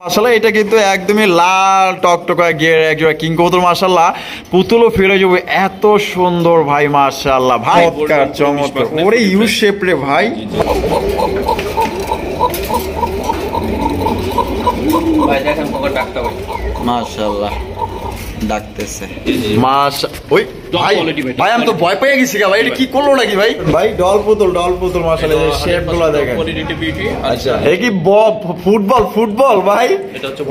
মাশাআল্লাহ এটা কিন্তু একদমই লাল টকটকা গিয়ার একজোড়া কিং কবুতর মাশাআল্লাহ পুতুলও ফেলে যাবে এত সুন্দর ভাই মাশাআল্লাহ ভাই চমৎকার ওরে ইউ শেপ রে ভাই দেখেন পকেট ডাকতে হবে মাশাআল্লাহ ডাকতেছে ওই ভাই ভাই আমি তো ভয় পেয়ে গেছি ভাই এটা কি করলো নাকি ভাই ভাই ডল পুতুল মাশাআল্লাহ এই শেপগুলো দেখেন আচ্ছা এই কি ফুটবল ভাই এটা হচ্ছে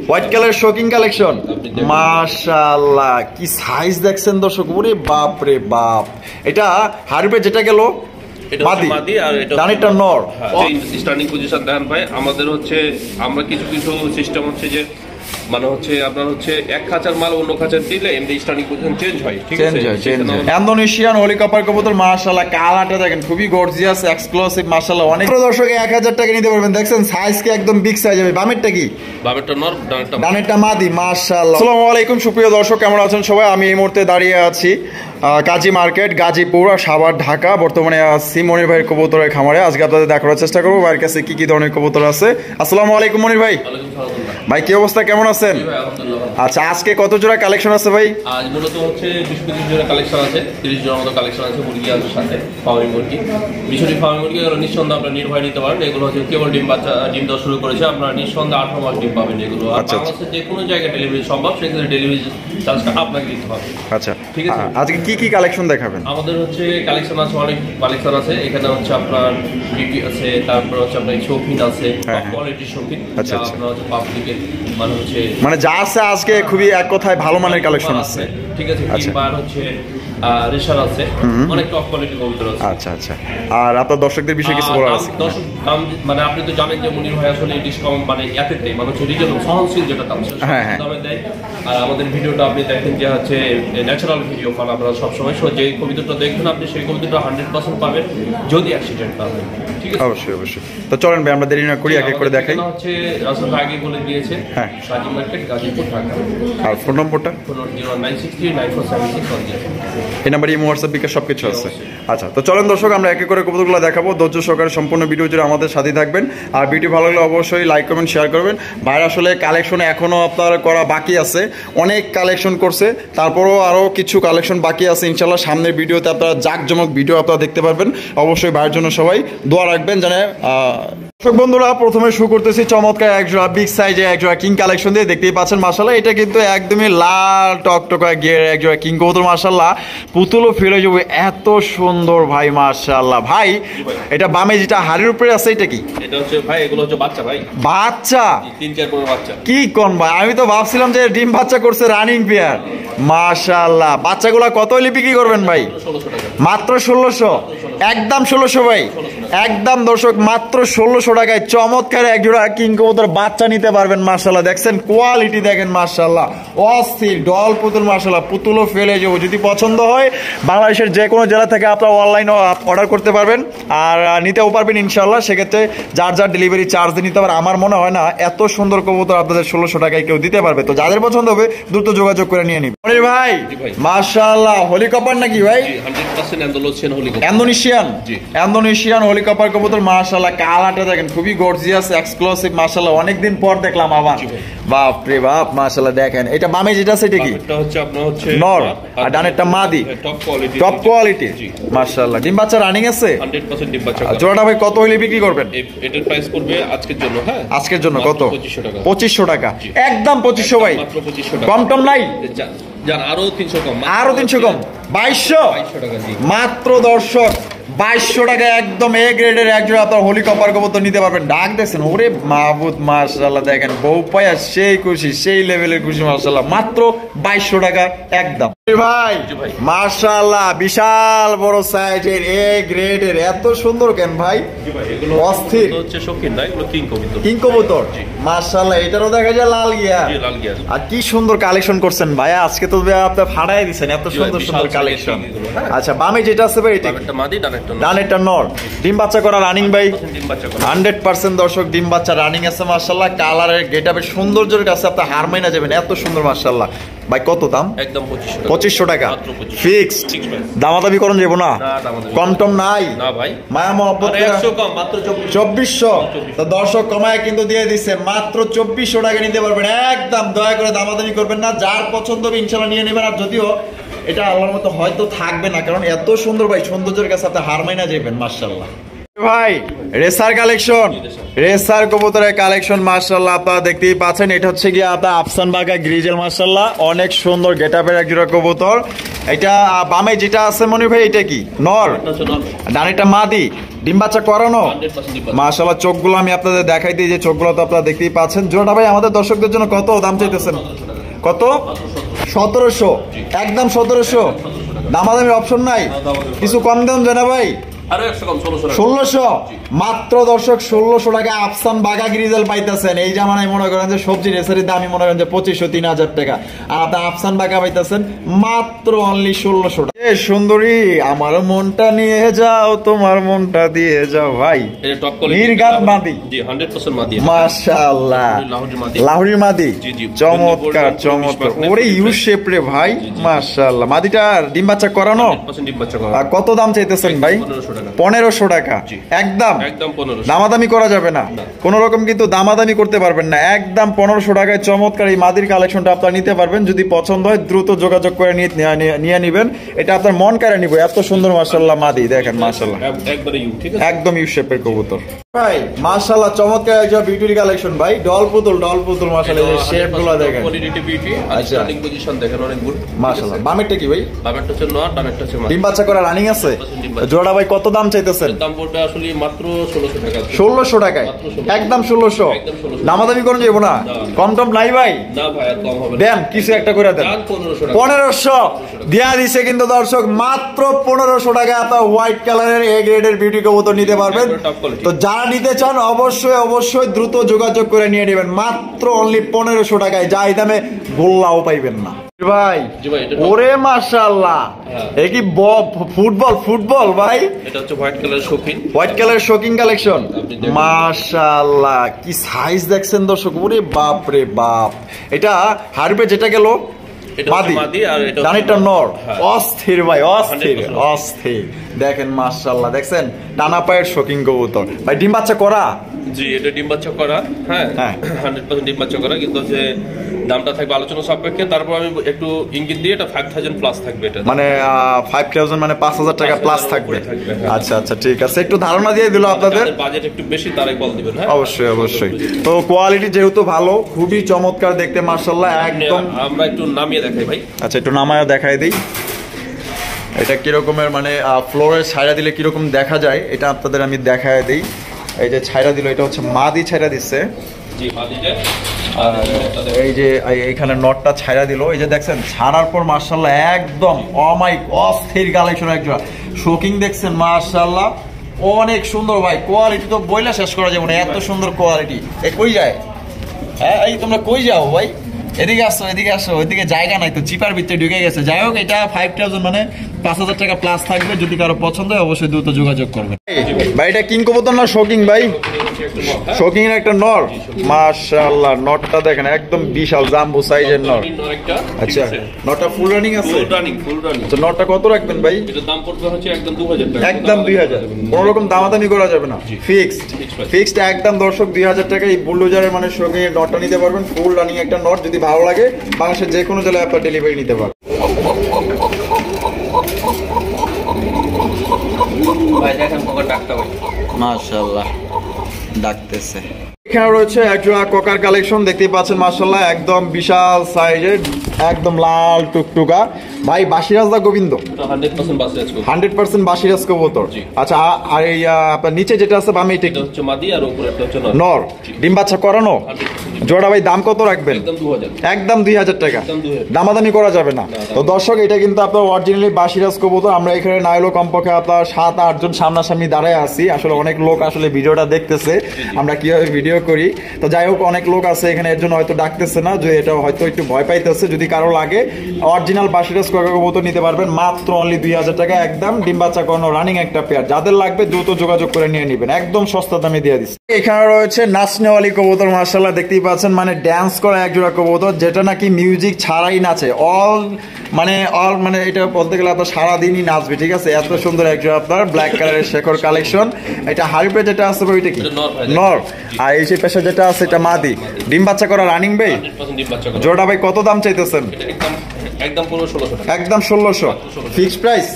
হোয়াইট কালার শৌখিন কালেকশন মাশাআল্লাহ কি সাইজ দেখছেন দর্শক ওরে বাপ রে বাপ এটা হারবে যেটা গেল মাদি আর এটা ডানেরটা নর স্ট্যান্ডিং পজিশন দেখেন ভাই আমাদের হচ্ছে আমরা কিছু সিস্টেম হচ্ছে যে মানে হচ্ছে আপনার হচ্ছে এক খাঁচার মাল অন্য খাঁচার দিলে এমনি স্ট্যান্ডিং পজিশন চেঞ্জ হয় ঠিক আছে ইন্দোনেশিয়ান হেলিকপ্টার কবুতর মাশাআল্লাহ কালারটা দেখেন খুবই গর্জিয়াস এক্সক্লুসিভ মাশাআল্লাহ অনেক দর্শক 1000 টাকা নিতে পারবেন দেখছেন সাইজ কি একদম বিগ সাইজ হবে বামেরটা কি বামেরটা নর ডানেরটা মাদি মাশাআল্লাহ আসসালামু আলাইকুম সুপ্রিয় দর্শক কেমন আছেন সবাই আমি এই মুহূর্তে দাঁড়িয়ে আছি কাজী মার্কেট গাজীপুর সাভার ঢাকা বর্তমানে আছি মনির ভাইয়ের কবুতরের খামারে আজকে আপনাদের দেখার চেষ্টা করবো ভাইয়ের কাছে কি কি ধরনের কবুতর আছে আসসালামু আলাইকুম মনির ভাই ভাই কি অবস্থা কেমন আছেন আচ্ছা আজকে কত জোড়া কালেকশন আছে ভাই আজ মূলত হচ্ছে 20-25 জোড়া কালেকশন আছে 30 জোড়ার মতো কালেকশন আছে মুরগি আছে সাথে ফার্মিং মুরগি মিশরি ফার্মিং মুরগি এগুলো নিঃসন্দেহে আপনারা নির্ভয় নিতে পারেন এগুলো হচ্ছে কেবল ডিম দেওয়া শুরু করেছে আপনারা নিঃসন্দেহে 18 মাস ডিম পাবেন এগুলো আর বাংলাদেশের যে কোনো জায়গায় ডেলিভারি সম্ভব সেক্ষেত্রে ডেলিভারি চার্জটা আপনাকে দিতে হবে আচ্ছা ঠিক আছে আজকে কি কি কালেকশন দেখাবেন আমাদের হচ্ছে কালেকশন আছে অনেক কালেকশন আছে এখানে হচ্ছে আপনার বিউটি আছে তারপর হচ্ছে আপনার শৌখিন আছে কোয়ালিটির শৌখিন আচ্ছা আপনার হচ্ছে পাবলিকের মানে যা আছে আজকে খুবই এক কথায় ভালো মানের কালেকশন আছে ঠিক আছে আর হচ্ছে রেশার আছে অনেক টপ কোয়ালিটির কবুতর আছে আচ্ছা আচ্ছা আর আপনার দর্শকদের বিষয়ে কিছু বলার আছে দর্শক দাম মানে আপনি তো জানেন যে মনির ভাই আসলে ডিসকাউন্ট মানে এতটাই মানে হচ্ছে রিজনেবল সহনশীল যেটা দাম দামে দেয় আর আমাদের ভিডিওটা আপনি দেখেন যে হচ্ছে ন্যাচারাল ভিডিও পান আপনারা সবসময় যে কবিতাটা দেখবেন আপনি সেই কবিতাটা 100% পাবেন যদি অ্যাক্সিডেন্ট পাবেন ঠিক আছে অবশ্যই তো চলেন ভাই আমরা দেরি না করি এক এক করে দেখাই হচ্ছে রাসূল আগে বলে দিয়েছে হ্যাঁ কাজী মার্কেট গাজীপুর ঢাকা আর ফোন নম্বরটা 0963947610 এই নাম্বারে হোয়াটসঅ্যাপ বিকাশ সবকিছু আছে আচ্ছা তো চলেন দর্শক আমরা এক এক করে কবুতরগুলো দেখাবো ধৈর্য সহকারে সম্পূর্ণ ভিডিও জুড়ে আমাদের সাথে থাকবেন আর ভিডিও ভালো লাগলে অবশ্যই লাইক কমেন্ট শেয়ার করবেন ভাইয়ের আসলে কালেকশন এখনো আপনার করা বাকি আছে অনেক কালেকশন করছে তারপরও আরও কিছু কালেকশন বাকি আছে ইনশাল্লাহ সামনের ভিডিওতে আপনারা জাঁকজমক ভিডিও আপনারা দেখতে পারবেন অবশ্যই ভাইয়ের জন্য সবাই দোয়া রাখবেন জানে দর্শক বন্ধুরা প্রথমে শুরু করতেছি চমৎকার একজোড়া বিগ সাইজে একজোড়া কিং কালেকশন দিয়ে দেখতেই পাচ্ছেন মাশাআল্লাহ এটা কিন্তু একদমই লাল টকটকা গিয়ার একজোড়া কিং কবুতর মাশাআল্লাহ পুতুলও ফেলে যাবে এত সুন্দর ভাই মাশাআল্লাহ ভাই এটা বামে যেটা হাড়ির উপরে আছে এটা কি এটা হচ্ছে ভাই এগুলো হচ্ছে বাচ্চা ভাই 3-4 করে বাচ্চা কি কোন ভাই আমি তো ভাবছিলাম যে ডিম বাচ্চা করছে রানিং পেয়ার মাশাআল্লাহ বাচ্চাগুলা কত হলে বিক্রি করবেন ভাই 1600 টাকা মাত্র 1600 একদম 1600 ভাই একদম দর্শক মাত্র 1600 টাকায় চমৎকার একজোড়া কিং কবুতর বাচ্চা নিতে পারবেন মাশাআল্লাহ দেখছেন কোয়ালিটি দেখেন মাশাআল্লাহ অস্থির ডল পুতুল মাশাআল্লাহ পুতুলও ফেলে যাবো যদি পছন্দ হয় বাংলাদেশের যে কোনো জেলা থেকে আপনারা অনলাইনে অর্ডার করতে পারবেন আর নিতেও পারবেন ইনশাআল্লাহ সেক্ষেত্রে যার ডেলিভারি চার্জ দিয়ে নিতে পারে আমার মনে হয় না এত সুন্দর কবুতর আপনাদের 1600 টাকায় কেউ দিতে পারবে তো যাদের পছন্দ হবে দ্রুত যোগাযোগ করে নিয়ে নিন মনির ভাই মাশাআল্লাহ হেলিকপ্টার নাকি ভাই 100% ইন্দোনেশিয়ান হেলিকপ্টার কবুতর মাশাআল্লাহ কালারটা দেখেন খুবই গর্জিয়াস এক্সক্লুসিভ মাশাআল্লাহ অনেকদিন পর দেখলাম আবার বাপ রে বাপ মাশাআল্লাহ দেখেন এটা বামে যেটা সেটা কি এটা হচ্ছে আপনার হচ্ছে নর আর ডানেরটা মাদি টপ কোয়ালিটি মাশাআল্লাহ ডিম বাচ্চা রানিং আছে 100% ডিম বাচ্চা জোড়াটা ভাই কত হইলে বিক্রি করবেন এটার প্রাইস পড়বে আজকের জন্য হ্যাঁ আজকের জন্য কত 2500 টাকা একদম 2500 ভাই মাত্র 2500 টাকা কম টম নাই যার আরো 300 কম 2200 টাকা মাত্র দর্শক 2200 টাকা একদম এ গ্রেডের একজোড়া আপনার হেলিকপ্টার কবুতর নিতে পারবেন ডাক দেখছেন ওরে মাহবুব মাশাআল্লাহ দেখেন বউ পায়া সেই খুশি সেই লেভেলের খুশি মাশাআল্লাহ মাত্র 2200 টাকা একদম ভাই মাশাআল্লাহ বিশাল বড় সাইজের এ গ্রেডের এত সুন্দর কেন ভাই এগুলো অস্থির হচ্ছে শৌখিন না এগুলো কিং কবুতর মাশাআল্লাহ এটারও দেখা যায় লাল গিয়া আর কি সুন্দর কালেকশন করছেন ভাই আজকে তো আপনি ফাড়াই দিবেন এত সুন্দর কালেকশন আচ্ছা বামে যেটা আছে ভাই এটা মাদি ডানেরটা নর ডিম বাচ্চা করা রানিং ভাই 100% দর্শক ডিম বাচ্চা রানিং আছে মাশাআল্লাহ কালারের গেটআপের সৌন্দর্যের কাছে আপনি হার মাইনা যাবেন এত সুন্দর মাশাআল্লাহ ভাই কত দাম? একদম 2500 টাকা মাত্র 2500 ফিক্সড। Fixed price। দামাদামি করুন যাবো না? না, দামাদামি কম টম নাই? না ভাই, মায়া মহব্বত আরে 100 কম, মাত্র 2400। তো দর্শক কমায় কিন্তু দিয়ে দিচ্ছে, মাত্র 2400 টাকা নিতে পারবেন একদম। দয়া করে দামাদামি করবেন না, যার পছন্দ হবে ইনশাআল্লাহ নিয়ে নেবেন। আর যদিও এটা আল্লাহর মতো হয়তো থাকবে না, কারণ এত সুন্দর ভাই, সৌন্দর্যের কাছে আপনি হার মাইনা যাবেন মাশাআল্লাহ। ভাই রেসার কালেকশন, রেসার কবুতরের কালেকশন মাশাআল্লাহ আপনারা দেখতেই পাচ্ছেন। এটা হচ্ছে গিয়ে আপনার আফসান বাগা গ্রিজেল মাশাআল্লাহ, অনেক সুন্দর গেটআপের এক জোড়া কবুতর। এটা বামে যেটা আছে মনির ভাই, এটা কি নর? ডানেরটা মাদি, ডিম বাচ্চা করানো মাশাআল্লাহ। চোখগুলো আমি আপনাদের দেখাই দিই, যে চোখগুলো তো আপনারা দেখতেই পাচ্ছেন। জোড়াটা ভাই আমাদের দর্শকদের জন্য কত দাম চাইতেছেন? কত? 1700, একদম 1700। দামাদামির অপশন নাই? কিছু কম দাম জানা ভাই? আরো 100 কম, 1600 মাত্র দর্শক, 1600 টাকা আফসান বাগা গ্রিজেল পাইতেছেন। এই জামানায় মনে করেন যে সবজি রেসারির দামই মনে করেন যে 2500-3000 টাকা, আর আপনি আফসান বাগা পাইতেছেন মাত্র অনলি 1600 টাকা। এ সুন্দরী আমার মনটা নিয়ে যাও, তোমার মনটা দিয়ে যাও ভাই। এটা টপ কোয়ালিটি নির্গাত মাদি, জি 100% মাদি মাশাআল্লাহ। লাহোরি মাদি, লাহোরি মাদি, জি, জি। চমৎকার চমৎকার। ওরে ইউ শেপ রে ভাই, মাশাআল্লাহ। মাদিটার ডিম বাচ্চা করানো? 100% ডিম বাচ্চা করা। আর কত দাম চাইতেছেন ভাই? 1500 টাকা একদম। একদম 1500। দামাদামি করা যাবে না কোন রকম, কিন্তু দামাদামি করতে পারবেন না, একদম 1500 টাকায় চমৎকার এই মাদির কালেকশনটা আপনারা নিতে পারবেন। যদি পছন্দ হয় দ্রুত যোগাযোগ করে নিয়ে নিবেন। এটা আপনার মন কাড়ে নিব, এত সুন্দর মাশাআল্লাহ মাদি দেখেন মাশাআল্লাহ, একবারে ইউ, ঠিক আছে, একদম ইউ শেপের কবুতর ভাই মাশাআল্লাহ। চমৎকার একটা বিউটি কালেকশন ভাই, ডল পুতুল মাশাআল্লাহ, এই শেপগুলো দেখেন। Quality beauty, are starting position দেখেন অনেক গুড মাশাআল্লাহ। বামেরটা কি ভাই? বামেরটা হচ্ছে নর, ডানেরটা হচ্ছে মাদি। ডিম বাচ্চা করা রানিং আছে? জোড়া ভাই কত দাম চাইতেছেন? দাম পড়বে আসলে মাত্র 1600 টাকা। 1600 টাকায় একদম 1600। দামাদামি করুন যাবো না? কম টম নাই ভাই? না ভাই, আর কম হবে না। দেন কিছু একটা করে দেন। 1500 দেয়া দিছে কিন্তু দর্শক, মাত্র 1500 টাকায় আপনার হোয়াইট কালারের এ গ্রেডের বিউটি কবুতর নিতে পারবেন। তো যারা নিতে চান অবশ্যই দ্রুত যোগাযোগ করে নিয়ে নেবেন, মাত্র অনলি 1500 টাকায়। যা এই দামে গোল্লাও পাইবেন না ভাই। ওরে মাশাআল্লাহ, এ কি ফুটবল ভাই? এটা হচ্ছে হোয়াইট কালারের শৌখিন, হোয়াইট কালারের শৌখিন কালেকশন মাশাআল্লাহ। কি সাইজ দেখছেন দর্শক, ওরে বাপ রে বাপ। এটা হারবে যেটা গেল মাদি, আর এটা ডানেরটা নর। অস্থির ভাই, অস্থির দেখেন মাশাআল্লাহ। দেখছেন টানা পায়ের শৌখিন কবুতর ভাই, ডিম বাচ্চা করা? জি, এটা ডিম বাচ্চা করা, হ্যাঁ 100% ডিম বাচ্চা করা, কিন্তু যে দামটা থাকবে আলোচনা সাপেক্ষে। তারপর আমি একটু ইঙ্গিত দিয়ে, এটা 5000 প্লাস থাকবে। এটা মানে 5000 মানে 5000 টাকা প্লাস থাকবে। আচ্ছা আচ্ছা ঠিক আছে, একটু ধারণা দিয়ে দিল আপনাদের। বাজেট একটু বেশি, তারাই কল দিবেন। হ্যাঁ অবশ্যই। তো কোয়ালিটি যেহেতু ভালো, খুবই চমৎকার দেখতে মাশাআল্লাহ একদম। আমরা একটু নামিয়ে দেখাই ভাই। আচ্ছা একটু নামায়া দেখাই দিই, এটা কিরকমের মানে ফ্লোরে ছাইরা দিলে কিরকম দেখা যায় এটা আপনাদের আমি দেখায় দিই। এই যে ছাইরা দিল, এটা হচ্ছে মাদি ছাইরা দিচ্ছে। জি, মাদিটা। এই যে এইখানে নটটা ছাইরা দিল, এই যে দেখছেন ছাড়ার পর মাশাআল্লাহ একদম অমাইক অস্থির কালেকশন একজোড়া শোকিং দেখছেন মাশাআল্লাহ, অনেক সুন্দর ভাই। কোয়ালিটি তো বইলা শেষ করা যাবে না, এত সুন্দর কোয়ালিটি। এ কই যায়? হ্যাঁ এই তোমরা কই যাও ভাই? এদিকে আসো, ওইদিকে জায়গা নাই তো, চিপার ভিতরে ঢুকে গেছে। যাই হোক, এটা 5000 মানে 5000 টাকা প্লাস থাকবে। যদি কারো পছন্দ হয় অবশ্যই দ্রুত যোগাযোগ করবেন ভাই। এটা কিং কবুতর না শোকিং ভাই? শোকিং এর একটা নর মাশাআল্লাহ। নটটা দেখেন একদম বিশাল জাম্বো সাইজের নর। আচ্ছা নটটা ফুল রানিং আছে? Full running. তো নটটা কত রাখবেন ভাই? এটার দাম পড়বে হচ্ছে একদম 2000 টাকা। একদম 2000, কোনো রকম দামাদামি করা যাবে না, ফিক্সড একদম দর্শক 2000 টাকা। এই বুলডোজারের মানে শোকিং এর নটটা নিতে পারবেন, ফুল রানিং একটা নট। যদি ভালো লাগে বাংলাদেশের যে কোনো জেলায় আপনার ডেলিভারি নিতে পারবেন। মাশাআল্লাহ ডাকতেছে। এখানে রয়েছে একটা কোকার কালেকশন, দেখতেই পাচ্ছেন মাশাআল্লাহ একদম বিশাল সাইজের, একদম লাল টুকটুকা ভাই। বাসিরাজ দা গোবিন্দ 100% বাসিরাজ কবুতর। আচ্ছা আর এই আপনার নিচে যেটা আছে বামে, এটা কি হচ্ছে মাদি, আর উপরে এটা হচ্ছে নর? ডিম বাচ্চা করানো জোড়া ভাই, দাম কত রাখবেন? একদম 2000 টাকা, দামাদামি করা যাবে না। তো দর্শক এটা কিন্তু আপনার অরিজিনালি বাসিরাজ কবুতর। আমরা এখানে না হলেও কমপক্ষে আপনার 7-8 জন সামনাসামনি দাঁড়ায় আছি। আসলে অনেক লোক আসলে ভিডিওটা দেখতেছে, আমরা কিভাবে ভিডিও করি। তো যাই হোক, অনেক লোক আছে এখানে, এর জন্য হয়তো ডাকতেছে না, যে এটা হয়তো একটু ভয় পাইতেছে। যদি কারো লাগে অরিজিনাল বাসিরাজ করা কবুতর নিতে পারবেন মাত্র অনলি 2000 টাকা, একদম ডিম বাচ্চা করানো রানিং একটা পেয়ার। যাদের লাগবে দ্রুত যোগাযোগ করে নিয়ে নেবেন, একদম সস্তা দামে দিয়ে দিচ্ছি। এখানে রয়েছে নাচনেওয়ালি কবুতর, মাশাআল্লাহ দেখতেই পাচ্ছেন, মানে ড্যান্স করা এক জোড়া কবুতর, যেটা নাকি মিউজিক ছাড়াই নাচে। অল মানে এটা বলতে গেলে আপনার সারাদিনই নাচবে, ঠিক আছে? এত সুন্দর এক জোড়া আপনার ব্ল্যাক কালারের শেখর কালেকশন। এটা হারিপে যেটা আছে ওইটা কি নর, আর এই যে পেশা যেটা আছে এটা মাদি। ডিম বাচ্চা করা রানিং ভাই, জোড়া ভাই কত দাম চাইতেছেন? একদম 1600 ফিক্সড প্রাইস,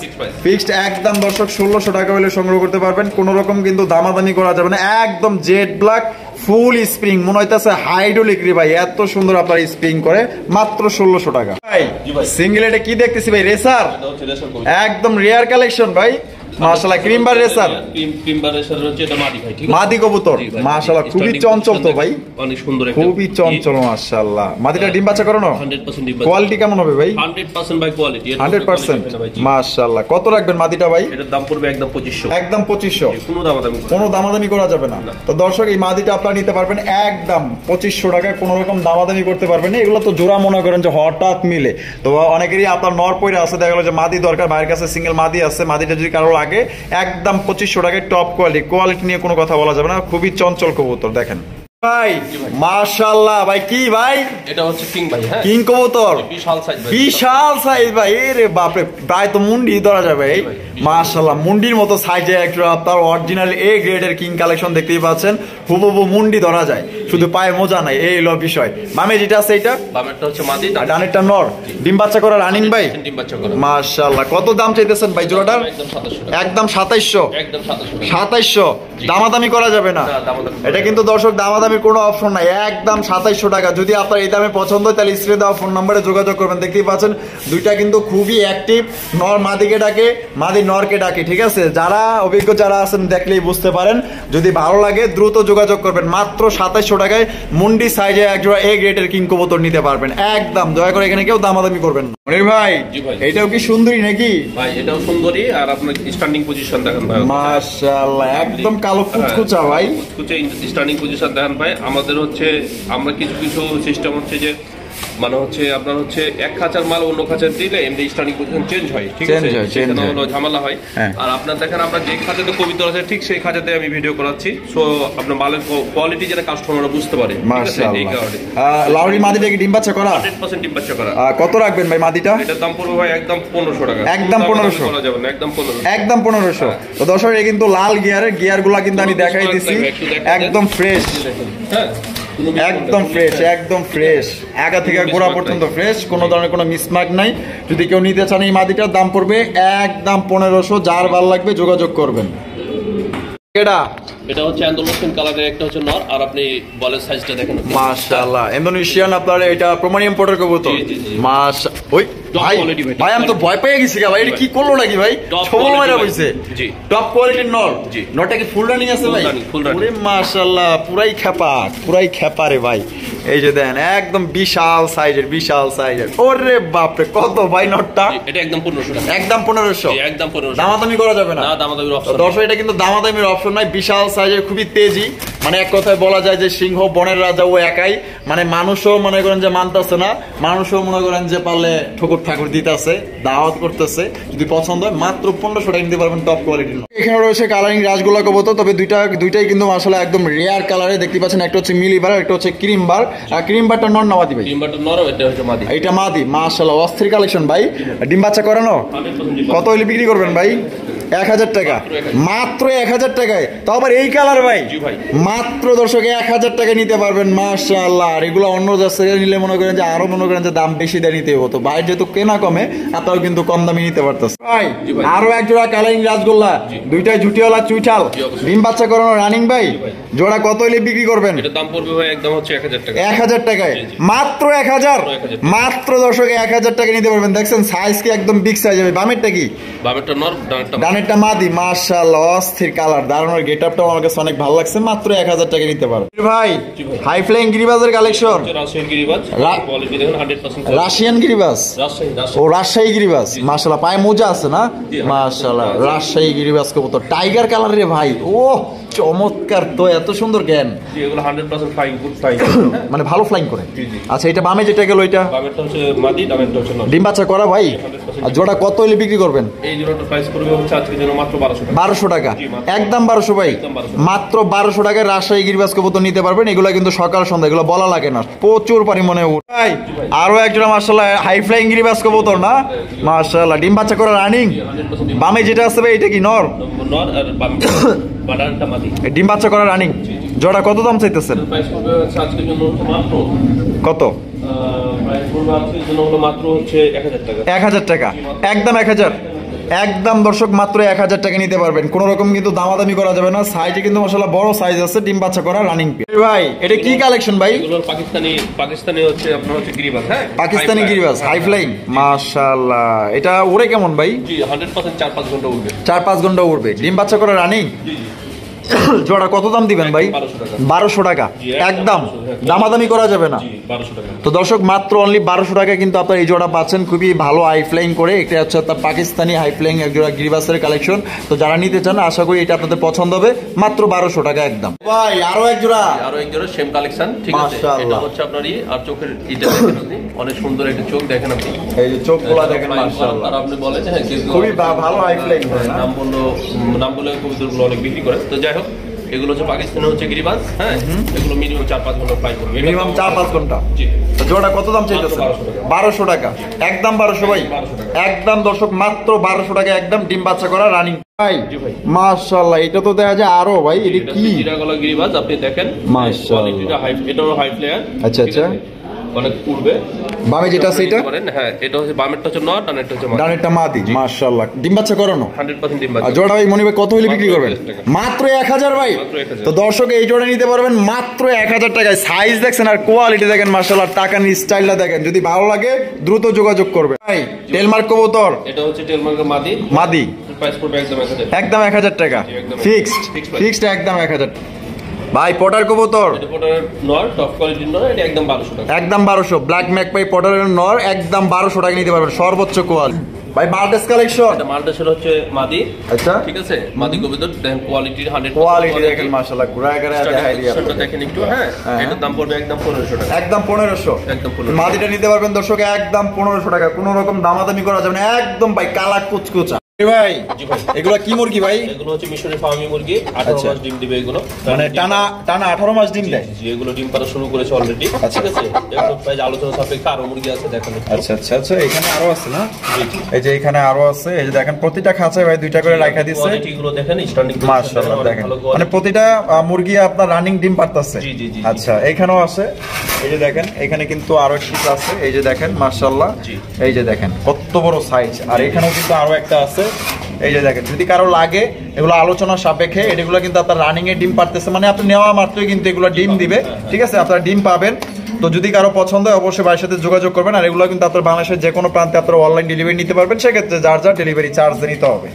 ফিক্সড একদম দর্শক 1600 টাকা হলে সংগ্রহ করতে পারবেন। কোন রকম কিন্তু দামাদামি করা যাবে না, একদম জেড ব্ল্যাক ফুল স্প্রিং, মনে হইতেছে হাইড্রোলিক রে ভাই, এত সুন্দর আপনার স্প্রিং করে মাত্র 1600 টাকা। ভাই সিঙ্গেল এটা কি দেখতেছি ভাই? রেসার, একদম রেয়ার কালেকশন ভাই, মাশাআল্লাহ। ক্রিমবার রেসার, ক্রিমবার রেসার হচ্ছে এটা মাদি ভাই, ঠিক আছে? মাদি কবুতর, মাশাআল্লাহ খুবই চঞ্চল তো ভাই, অনেক সুন্দর, খুবই চঞ্চল মাশাআল্লাহ। মাদিটা ডিম বাচ্চা করানো 100% ডিম বাচ্চা। কোয়ালিটি কেমন হবে ভাই? 100% বাই কোয়ালিটি, 100% মাশাআল্লাহ। কত রাখবেন মাদিটা ভাই? এটার দাম পড়বে একদম 2500, একদম 2500, কোনো দামাদামি করা যাবে না। তো দর্শক এই মাদিটা আপনারা নিতে পারবেন একদম 2500 টাকা, কোনো রকম দামাদামি করতে পারবেন না। এগুলো তো জোড়া মনে করেন যে হঠাৎ মিলে, তো অনেকেরই আপনার নর পয়রা আছে, দেখা গেল যে মাদি দরকার, ভাইয়ের কাছে সিঙ্গেল মাদি আছে, মাদিটা যদি কারো লাগে একদম 2500 টাকায় টপ কোয়ালিটি নিয়ে কোনো কথা বলা যাবে না, খুবই চঞ্চল কবুতর। দেখেন ভাই মাশাআল্লাহ ভাই, কি ভাই এটা হচ্ছে কিং ভাই, হ্যাঁ কিং কবুতর, বিশাল সাইজ ভাই, বিশাল সাইজ ভাই, এরে বাপ রে, প্রায় তো মুন্ডি ধরা যাবে এই মাশাআল্লাহ। মুন্ডির মতো সাইজে একটা আপনার অরিজিনাল এ গ্রেডের কিং কালেকশন দেখতেই পাচ্ছেন, হুবহু মুন্ডি ধরা যায়, শুধু পায়ে মোজা নাই, এই হলো বিষয়। বামে যেটা আছে এটা, বামেরটা হচ্ছে মাদি, ডানেরটা নর। ডিম বাচ্চা করা রানিং ভাই, ডিম বাচ্চা করা মাশাআল্লাহ। কত দাম চাইতেছেন ভাই জোড়াটার? একদম 2700, একদম 2700, একদম 2700, দামাদামি করা যাবে না এটা কিন্তু দর্শক, দামাদামির কোনো অপশন নাই, একদম 2700 টাকা। যদি আপনার এই দামে পছন্দ হয় তাহলে স্ক্রিনে দেওয়া ফোন নম্বরে যোগাযোগ করবেন। দেখতেই পাচ্ছেন দুইটা কিন্তু খুবই অ্যাক্টিভ, নর মাদিকে ডাকে, মাদি নরকে ডাকে, ঠিক আছে? যারা অভিজ্ঞ যারা আছেন দেখলেই বুঝতে পারেন। যদি ভালো লাগে দ্রুত যোগাযোগ করবেন, মাত্র 2700 টাকায় মুন্ডি সাইজে একজোড়া এ গ্রেডের কিং কবুতর নিতে পারবেন একদম। দয়া করে এখানে কেউ দামাদামি করবেন না। মনির ভাই এটাও কি সুন্দরী নাকি ভাই? এটাও সুন্দরী, আর আপনার স্ট্যান্ডিং পজিশন দেখেন ভাই, মাশাআল্লাহ একদম কালো কুচকুচা ভাই, কুচকুচে স্ট্যান্ডিং পজিশন দেখেন ভাই। আমাদের হচ্ছে আমরা কিছু সিস্টেম হচ্ছে যে মানে হচ্ছে আপনার হচ্ছে এক খাঁচার মাল অন্য খাঁচার দিলে এমনি স্ট্যান্ডিং পজিশন চেঞ্জ হয়, ঠিক আছে? সেখানে হলো ঝামেলা হয়। আর আপনার দেখেন আমরা যে খাঁচাতে কবিতা আছে ঠিক সেই খাঁচাতে আমি ভিডিও করাচ্ছি, সো আপনার মালের কোয়ালিটি যেন কাস্টমাররা বুঝতে পারে। লাউরি মাদিটা কি ডিম বাচ্চা করা? 100% ডিম বাচ্চা করা। কত রাখবেন ভাই মাদিটা? এটার দাম পড়বে ভাই একদম 1500 টাকা, একদম 1500 করা যাবে না, একদম 1500, একদম 1500। তো দর্শক এই কিন্তু লাল গিয়ারের গিয়ারগুলো কিন্তু আমি দেখাই দিছি, একদম ফ্রেশ, হ্যাঁ একদম ফ্রেশ, একদম ফ্রেশ, আগা থেকে গোড়া পর্যন্ত ফ্রেশ, কোনো ধরনের কোনো মিসমার্ক নাই। যদি কেউ নিতে চান এই মাদিটার দাম পড়বে একদম 1500, যার ভালো লাগবে যোগাযোগ করবেন। এটা হচ্ছে ইন্দোনেশিয়ান কালারের, একটা হচ্ছে নর, আর আপনি বলের সাইজটা দেখেন মাশাআল্লাহ। ইন্দোনেশিয়ান আপনার এটা প্রোমানিয়াম পোর্টার কবুতর, ওই ভাই ভাই আমি তো ভয় পেয়ে গেছি ভাই, এটা কি করলো নাকি ভাই? ছবল মারা হইছে, জি টপ কোয়ালিটির নর। নরটা কি ফুল রানিং আছে ভাই? ওরে মাশাআল্লাহ, পুরাই খেপা রে ভাই। এই যে দেন একদম বিশাল সাইজের, ওরে বাপ রে, কত ভাই নরটা? এটা একদম 1500 টাকা, একদম 1500, একদম 1500, দামাদামি করা যাবে না, দামাদামির অপশন দর্শক। এটা কিন্তু দামাদামির অপশন নাই, বিশাল সাইজের, খুবই তেজি, মানে এক কথায় বলা যায় যে সিংহ বনের রাজা ও একাই, মানে মানুষও মনে করেন যে মানতেছে না, মানুষও মনে করেন যে পারলে ঠাকুর দিতেছে, দাওয়াত করতেছে। যদি পছন্দ হয় মাত্র 1500 টাকা নিতে পারবেন টপ কোয়ালিটির। এখানে রয়েছে কালারিং রাজগোলা কবুতর, তবে দুইটাই কিন্তু আসলে একদম রেয়ার কালারে দেখতে পাচ্ছেন। একটা হচ্ছে মিলিবার, একটা হচ্ছে ক্রিমবার। আর ক্রিমবারটা নর না মাদি ভাই? ক্রিমবারটা নর, এটা হচ্ছে মাদি। এটা মাদি, মাশাআল্লাহ অস্থির কালেকশন ভাই। ডিম বাচ্চা করানো? কত হইলে বিক্রি করবেন ভাই? 1000 টাকা, মাত্র 1000 টাকায়, তো আবার এই কালার ভাই মাত্র দর্শক 1000 টাকা নিতে পারবেন মাশাআল্লাহ। আর এগুলো অন্য জায়গায় নিলে মনে করেন যে আরো মনে করেন যে দাম বেশি দিয়ে নিতে হতো, বাইরে যেহেতু কেনা কমে আপনারাও কিন্তু কম দামে নিতে পারতেছে ভাই। আরো এক জোড়া কালারিং রাজগোল্লা, দুইটাই ঝুটিওয়ালা চুইঠাল, ডিম বাচ্চা করানো রানিং ভাই, জোড়া কত হইলে বিক্রি করবেন? এটার দাম পড়বে ভাই একদম হচ্ছে 1000 টাকা, 1000 টাকায়, মাত্র 1000, মাত্র দর্শক 1000 টাকা নিতে পারবেন। দেখছেন সাইজ কি একদম বিগ সাইজ হবে। বামেরটা কি? বামেরটা নর, ডানেরটা মাদি, মাশাআল্লাহ অস্থির কালার, দারুণ গেটআপটা আমার কাছে অনেক ভালো লাগছে, মাত্র 1000 টাকা নিতে পারবেন ভাই। হাই ফ্লাইং গিরিবাজের কালেকশন, রাশিয়ান গিরিবাজ, কোয়ালিটি দেখুন 100%, রাশিয়ান গিরিবাজ, ও রাজশাহী গিরিবাজ, মাশাআল্লাহ পায়ে মোজা আছে না, মাশাআল্লাহ রাজশাহী গিরিবাজ কবুতর, টাইগার কালার রে ভাই, ও চমৎকার, তো এত সুন্দর জ্ঞান, এগুলো 100% ফ্লাইং, গুড ফ্লাইং, মানে ভালো ফ্লাইং করে। আচ্ছা এটা বামে যেটা গেল, এটা বামেরটা হচ্ছে মাদি, ডানেরটা হচ্ছে নর। ডিম বাচ্চা করা ভাই? আর জোড়া কত হলে বিক্রি করবেন? এই জোড়াটা প্রাইস করবে হচ্ছে আজকের জন্য মাত্র 1200 টাকা। 1200 টাকা, জি, মাত্র। একদম 1200 ভাই, একদম 1200 মাত্র 1200 টাকায় রাজশাহী গিরিবাজ কবুতর নিতে পারবেন। এগুলো কিন্তু সকাল সন্ধ্যা, এগুলো বলা লাগে না, প্রচুর পরিমাণে উঠ ভাই। আরো একজোড়া মাশাআল্লাহ হাই ফ্লাইং গিরিবাজ কবুতর না, মাশাআল্লাহ ডিম বাচ্চা করা রানিং। 100% বামে যেটা আছে ভাই এটা কি নর? নর আর বাটারটা মাদি। ডিম বাচ্চা করা রানিং। জোড়া কত দাম চাইতেছেন? প্রাইস করবে হচ্ছে আজকের জন্য মাত্র কত? প্রাইস করবে আজকের জন্য হলো মাত্র হচ্ছে 1000 টাকা। 1000 টাকা, একদম 1000, একদম দর্শক মাত্র 1000 টাকা নিতে পারবেন। কোন রকম কিন্তু দামাদামি করা যাবে না। সাইজে কিন্তু মাশাআল্লাহ বড় সাইজ আছে, ডিম বাচ্চা করা রানিং। ভাই এটা কি কালেকশন ভাই? এগুলো পাকিস্তানি হচ্ছে আপনার হচ্ছে গিরিবাজ। হ্যাঁ, পাকিস্তানি গিরিবাজ হাই ফ্লাইং, মাশাআল্লাহ। এটা ওরে কেমন ভাই? জি 100% 4-5 ঘন্টা উঠবে। 4-5 ঘন্টা উঠবে, ডিম বাচ্চা করা রানিং। জি জি। জোড়া কত দাম দিবেন ভাই? 1200 টাকা। 1200 টাকা, জি, একদম 1200 দামাদামি করা যাবে না। জি 1200 টাকা। তো দর্শক মাত্র অনলি 1200 টাকা কিন্তু আপনার এই জোড়া পাচ্ছেন, খুবই ভালো হাই ফ্লাইং করে। এটা হচ্ছে আপনার পাকিস্তানি হাই ফ্লাইং এক জোড়া গিরিবাসের কালেকশন। তো যারা নিতে চান আশা করি এটা আপনাদের পছন্দ হবে, মাত্র 1200 টাকা একদম। ভাই আরো এক জোড়া, আরো এক জোড়া সেম কালেকশন, ঠিক আছে। মাশাআল্লাহ। এটা হচ্ছে আপনার আর চোখের এটা দেখেন আপনি, অনেক সুন্দর একটা চোখ দেখেন আপনি। এই যে চোখগুলা দেখেন মাশাআল্লাহ, আর আপনি বলেন যে হ্যাঁ খুবই ভালো হাই ফ্লাইং করে না? নাম বললে কবুতরগুলো অনেক বিক্রি করে। তো যাই হোক, এগুলো হচ্ছে পাকিস্তানে হচ্ছে গিরিবাজ। হ্যাঁ, এগুলো মিনিমাম 4-5 ঘন্টা ফ্লাই করবে। মিনিমাম 4-5 ঘন্টা। জি। তো জোড়া কত দাম চাইতেছেন? 1200 টাকা, একদম 1200 ভাই, 1200 টাকা। একদম দর্শক মাত্র 1200 টাকা একদম, ডিম বাচ্চা করা রানিং। ভাই জি ভাই। মাশাআল্লাহ, এটা তো দেখা যায় আরো ভাই, এটা কি? জিরা গলা গিরিবাজ আপনি দেখেন, মাশাআল্লাহ। কোয়ালিটিটা হাই, এটাও হাই ফ্লেয়ার। আচ্ছা, আচ্ছা। অনেক উড়বে। বামে যেটা আছে এটা? হ্যাঁ, এটা হচ্ছে বামেরটা হচ্ছে নট, ডানেরটা হচ্ছে মাদি। ডানেরটা মাদি, মাশাআল্লাহ ডিম বাচ্চা করানো। 100% ডিম আর বাচ্চা। জোড়া ভাই মনি ভাই কত হলে বিক্রি মাত্র করবেন? 1000 টাকা। মাত্র 1000 ভাই। মাত্র 1000। তো দর্শক এই জোড়া নিতে পারবেন মাত্র 1000 টাকায়। সাইজ দেখছেন আর কোয়ালিটি দেখেন মাশাআল্লাহ, টাকার স্টাইলটা দেখেন। যদি ভালো লাগে দ্রুত যোগাযোগ করবেন। ভাই টেলমার্ক কবুতর এটা হচ্ছে টেলমার্কের মাদি। মাদি, প্রাইস পড়বে একদম 1000 টাকা। একদম 1000 টাকা, জি, একদম। Fixed, Fixed price। ফিক্সড একদম 1000। ভাই পটার কবুতর এটা পটার নর, টপ কোয়ালিটির নর, এটা একদম 1200 টাকা। একদম 1200, ব্ল্যাক ম্যাকপাই পটারের নর একদম 1200 টাকা নিতে পারবেন, সর্বোচ্চ কোয়ালিটি। ভাই মাল্টেস কালেকশন, এটা মালটাসের হচ্ছে মাদি। আচ্ছা ঠিক আছে, মাদি কবুতর দেখেন কোয়ালিটির 100% কোয়ালিটি দেখেন মাশাআল্লাহ, ঘুরা ঘুরা দেখাই দিই স্ট্রাকচারটা দেখেন একটু। হ্যাঁ, হ্যাঁ। এটার দাম পড়বে একদম 1500 টাকা। একদম 1500, একদম 1500। মাদিটা নিতে পারবেন দর্শক একদম 1500 টাকা, কোনো রকম দামাদামি করা যাবে না, একদম ভাই কালা কুচকুচা। ভাই জি ভাই। এগুলো কি মুরগি ভাই? এগুলো হচ্ছে মিশরি ফার্মি মুরগি, 18 মাস ডিম দিবে এগুলো। মানে টানা টানা 18 মাস ডিম দেয়? জি, এগুলো ডিম পাড়া শুরু করেছে অলরেডি। আচ্ছা। ঠিক আছে, এগুলো প্রায় আলোচনা সাপেক্ষে আরো মুরগি আছে দেখেন একটু। আচ্ছা আচ্ছা আচ্ছা, এখানে আরো আছে না? জি, জি। এই যে এখানে আরো আছে, এই যে দেখেন প্রতিটা খাঁচায় ভাই দুইটা করে রাখা দিচ্ছে। কোয়ালিটিগুলো দেখেন, স্ট্যান্ডিং মাশাআল্লাহ দেখেন, মানে প্রতিটা মুরগি আপনার রানিং ডিম পারতাছে। জি, জি, জি। আচ্ছা এখানেও আছে, এই যে দেখেন এখানে কিন্তু আরো শীত আছে, এই যে দেখেন মাশাআল্লাহ, জি। এই যে দেখেন কত বড় সাইজ। আর এখানেও কিন্তু আরো একটা আছে, এই যে দেখেন যদি কারো লাগে এগুলো আলোচনা সাপেক্ষে, এগুলো কিন্তু আপনার রানিং এ ডিম পারতেছে, মানে আপনি নেওয়া মাত্রই কিন্তু এগুলো ডিম দিবে। ঠিক আছে, আপনারা ডিম পাবেন। তো যদি কারো পছন্দ হয় অবশ্যই ভাইয়ের সাথে যোগাযোগ করবেন। আর এগুলো কিন্তু আপনার বাংলাদেশের যে কোনো প্রান্তে আপনারা অনলাইন ডেলিভারি নিতে পারবেন, সেক্ষেত্রে যার যার ডেলিভারি চার্জ নিতে হবে।